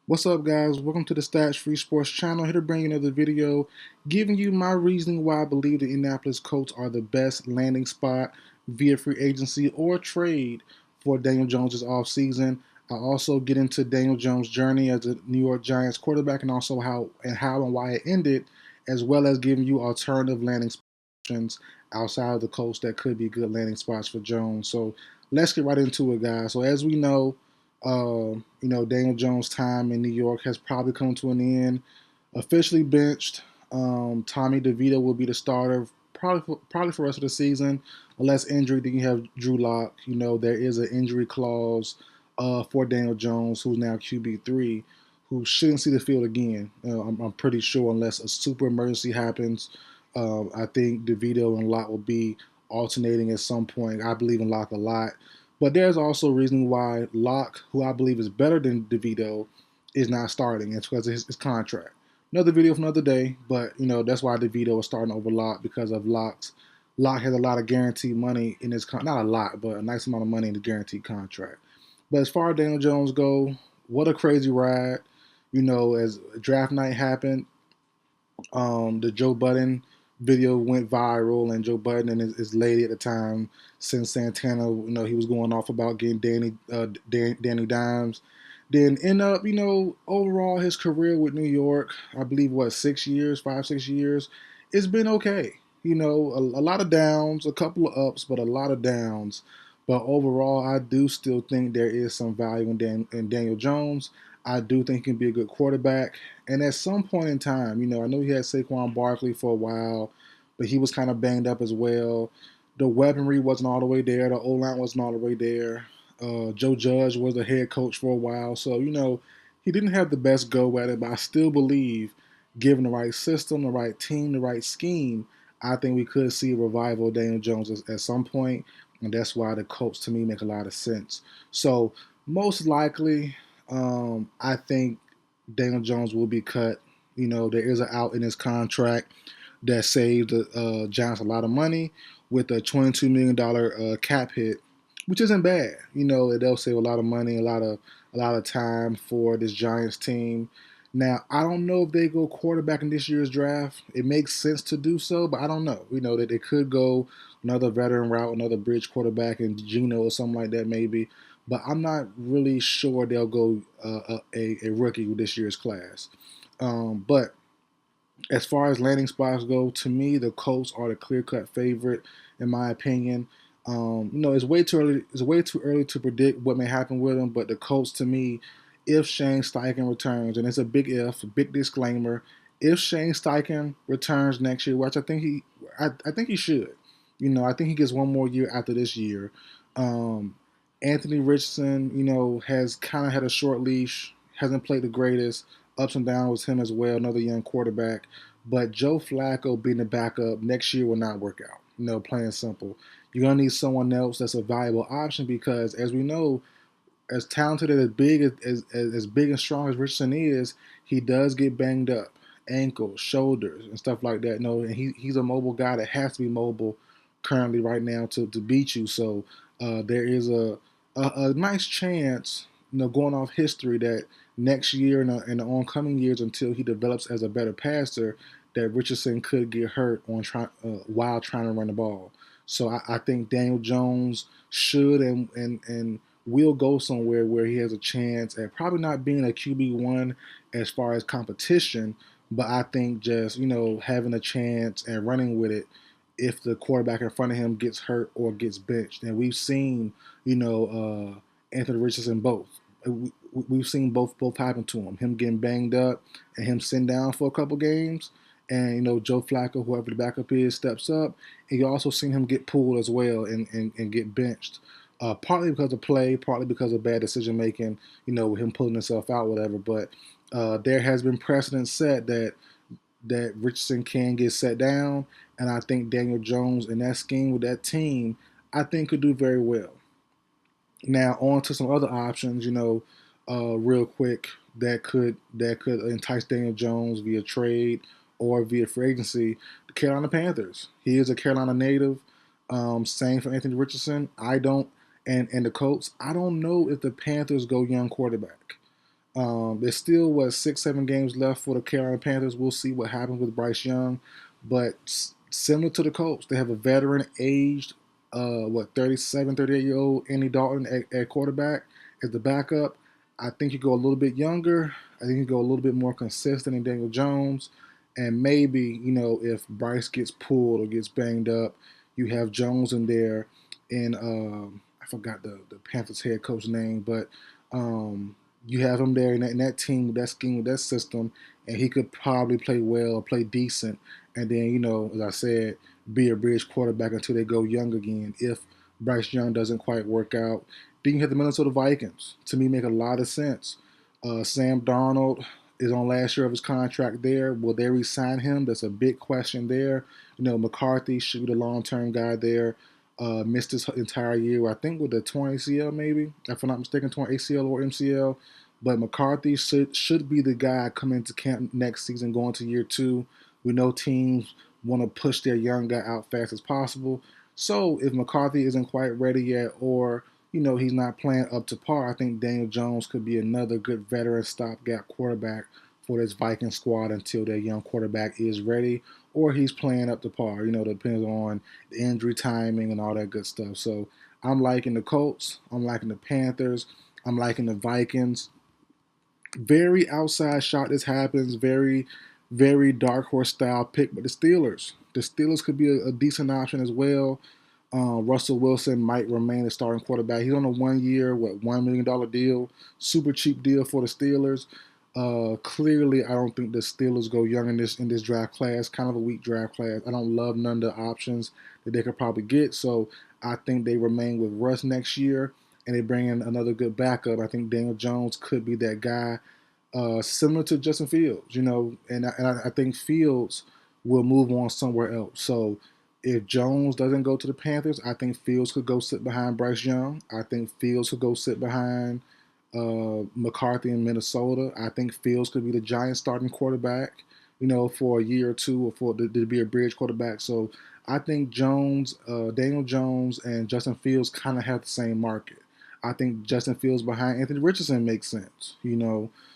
What's up, guys? Welcome to the Stats Free Sports channel. Here to bring you another video giving you my reasoning why I believe the Indianapolis Colts are the best landing spot via free agency or trade for Daniel Jones' offseason. I also get into Daniel Jones' journey as a New York Giants quarterback and also how and why it ended, as well as giving you alternative landing spots outside of the Colts that could be good landing spots for Jones. So let's get right into it, guys. So as we know, Daniel Jones' time in New York has probably come to an end. Officially benched. Tommy DeVito will be the starter probably for the rest of the season, unless injury. Then you have Drew Lock. There is an injury clause for Daniel Jones, who's now QB3, who shouldn't see the field again. I'm pretty sure unless a super emergency happens. I think DeVito and Lock will be alternating at some point. I believe in Lock a lot. But there's also a reason why Locke, who I believe is better than DeVito, is not starting. It's because of his contract. Another video for another day, but that's why DeVito is starting over Locke because of Locke's. Locke has a lot of guaranteed money in his not a lot, but a nice amount of money in the guaranteed contract. But as far as Daniel Jones go, what a crazy ride! As draft night happened, the Joe Budden video went viral, and Joe Budden and his lady at the time, since Santana, he was going off about getting Danny Dimes. Then end up, overall his career with New York, I believe, 6 years, 5, 6 years, it's been okay. A lot of downs, a couple of ups, but a lot of downs. But overall, I do still think there is some value in Daniel Jones. I do think he can be a good quarterback. And at some point in time, I know he had Saquon Barkley for a while, but he was kind of banged up as well. The weaponry wasn't all the way there. The O-line wasn't all the way there. Joe Judge was the head coach for a while. So, he didn't have the best go at it, but I still believe, given the right system, the right team, the right scheme, I think we could see a revival of Daniel Jones at some point, and that's why the Colts, to me, make a lot of sense. So, most likely, I think Daniel Jones will be cut. There is an out in his contract that saved the Giants a lot of money with a $22 million cap hit, which isn't bad. They'll save a lot of money, a lot of time for this Giants team. Now, I don't know if they go quarterback in this year's draft. It makes sense to do so, but I don't know. That they could go another veteran route, another bridge quarterback, and Geno or something like that maybe. But I'm not really sure they'll go a rookie with this year's class. But as far as landing spots go, to me, the Colts are the clear-cut favorite, in my opinion. It's way too early. It's way too early to predict what may happen with them. But the Colts, to me, if Shane Steichen returns, and it's a big if, a big disclaimer, if Shane Steichen returns next year, which I think he should. I think he gets one more year after this year. Anthony Richardson, has kind of had a short leash, hasn't played the greatest. Ups and downs with him as well, another young quarterback. But Joe Flacco being the backup next year will not work out. Plain and simple. You're going to need someone else that's a valuable option because, as we know, as talented and as big and strong as Richardson is, he does get banged up, ankles, shoulders, and stuff like that. And he's a mobile guy that has to be mobile currently right now to beat you. So there is a nice chance, going off history, that next year and the oncoming years, until he develops as a better passer, that Richardson could get hurt while trying to run the ball. So I think Daniel Jones should and will go somewhere where he has a chance at probably not being a QB1 as far as competition, but I think just, having a chance and running with it if the quarterback in front of him gets hurt or gets benched. And we've seen, Anthony Richardson both. We've seen both happen to him getting banged up and him sitting down for a couple games. And, Joe Flacco, whoever the backup is, steps up. And you also seen him get pulled as well and get benched. Partly because of play, partly because of bad decision making, with him pulling himself out, whatever. But there has been precedent set that Richardson can get set down. And I think Daniel Jones in that scheme with that team, I think could do very well. Now on to some other options, real quick that could entice Daniel Jones via trade or via free agency. The Carolina Panthers. He is a Carolina native. Same for Anthony Richardson. I don't, and the Colts. I don't know if the Panthers go young quarterback. There's still what 6, 7 games left for the Carolina Panthers. We'll see what happens with Bryce Young, but similar to the Colts, they have a veteran aged, 37, 38-year-old Andy Dalton at quarterback as the backup. I think you go a little bit younger. I think you go a little bit more consistent in Daniel Jones, and maybe if Bryce gets pulled or gets banged up, you have Jones in there, and I forgot the Panthers head coach name, but you have him there in that team, with that scheme, with that system, and he could probably play well, play decent, and then as I said, be a bridge quarterback until they go young again. If Bryce Young doesn't quite work out, then you have the Minnesota Vikings. To me, make a lot of sense. Sam Darnold is on last year of his contract there. Will they re-sign him? That's a big question there. McCarthy should be the long-term guy there. Missed his entire year, I think, with a torn ACL, maybe, if I'm not mistaken, torn ACL or MCL. But McCarthy should be the guy coming into camp next season, going to year 2. We know teams want to push their young guy out fast as possible. So if McCarthy isn't quite ready yet, or he's not playing up to par, I think Daniel Jones could be another good veteran stopgap quarterback for this Viking squad until their young quarterback is ready, or he's playing up to par. Depends on the injury timing and all that good stuff. So I'm liking the Colts. I'm liking the Panthers. I'm liking the Vikings. Very outside shot this happens. Very, very dark horse style pick. But the Steelers. The Steelers could be a decent option as well. Russell Wilson might remain the starting quarterback. He's on a 1 year, $1 million deal. Super cheap deal for the Steelers. Clearly, I don't think the Steelers go young in this draft class. Kind of a weak draft class. I don't love none of the options that they could probably get. So I think they remain with Russ next year, and they bring in another good backup. I think Daniel Jones could be that guy, similar to Justin Fields. And I think Fields will move on somewhere else. So if Jones doesn't go to the Panthers, I think Fields could go sit behind Bryce Young. I think Fields could go sit behind McCarthy in Minnesota. I think Fields could be the Giants starting quarterback, for a year or two, or to be a bridge quarterback. So I think Daniel Jones and Justin Fields kind of have the same market. I think Justin Fields behind Anthony Richardson makes sense,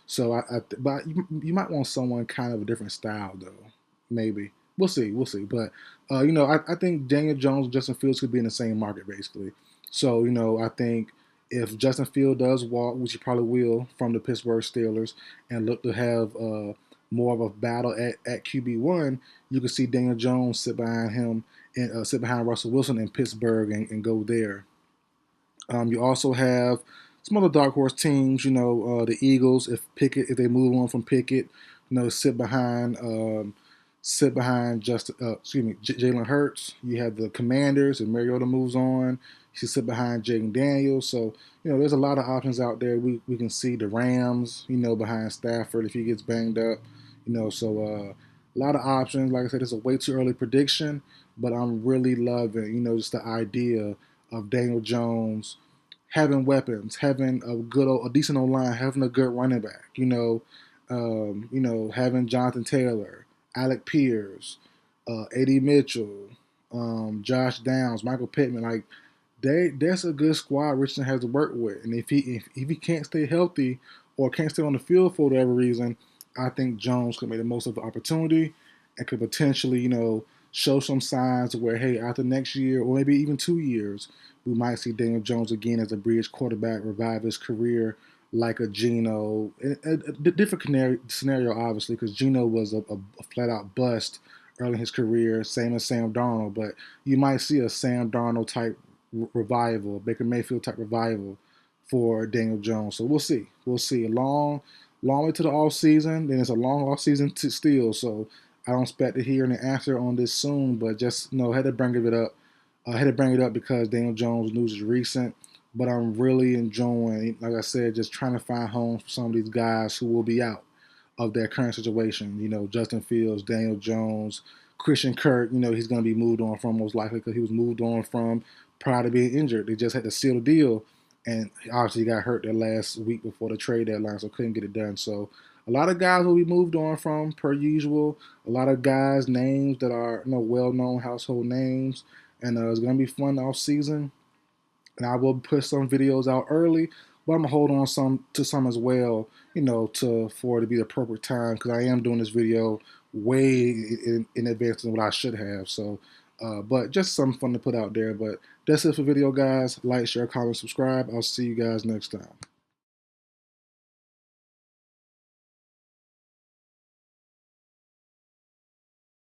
So but you might want someone kind of a different style though, maybe. We'll see. But I think Daniel Jones and Justin Fields could be in the same market basically. So I think if Justin Fields does walk, which he probably will, from the Pittsburgh Steelers, and look to have more of a battle at QB1, you can see Daniel Jones sit behind him and sit behind Russell Wilson in Pittsburgh and go there. You also have some other dark horse teams. The Eagles, if they move on from Pickett, sit behind Jalen Hurts. You have the Commanders, and Mariota moves on. He should sit behind Jaden Daniels. So there's a lot of options out there. We can see the Rams, behind Stafford if he gets banged up. So a lot of options. Like I said, it's a way too early prediction, but I'm really loving, just the idea of Daniel Jones having weapons, having a decent O-line, having a good running back. Having Jonathan Taylor, Alec Pierce, A.D. Mitchell, Josh Downs, Michael Pittman. Like that's a good squad Richardson has to work with. And if he can't stay healthy or can't stay on the field for whatever reason, I think Jones could make the most of the opportunity and could potentially, show some signs where, hey, after next year or maybe even 2 years, we might see Daniel Jones again as a bridge quarterback, revive his career like a Geno. A different scenario, obviously, because Geno was a flat-out bust early in his career, same as Sam Darnold. But you might see a Sam Darnold type revival, Baker Mayfield type revival for Daniel Jones. So we'll see. We'll see. A long way to the off season. Then it's a long off season still. So I don't expect to hear an answer on this soon. But just had to bring it up. I had to bring it up because Daniel Jones news is recent. But I'm really enjoying, like I said, just trying to find homes for some of these guys who will be out of their current situation. Justin Fields, Daniel Jones, Christian Kirk. He's going to be moved on from most likely because he was moved on from prior to being injured. They just had to seal the deal, and obviously he got hurt that last week before the trade deadline, so couldn't get it done. So a lot of guys will be moved on from, per usual. A lot of guys' names that are well-known household names, and it's going to be fun off season. And I will put some videos out early but I'm gonna hold on to some as well, for it to be the appropriate time, because I am doing this video way in advance than what I should have. So, but just something fun to put out there. But that's it for the video, guys. Like, share, comment, subscribe. I'll see you guys next time.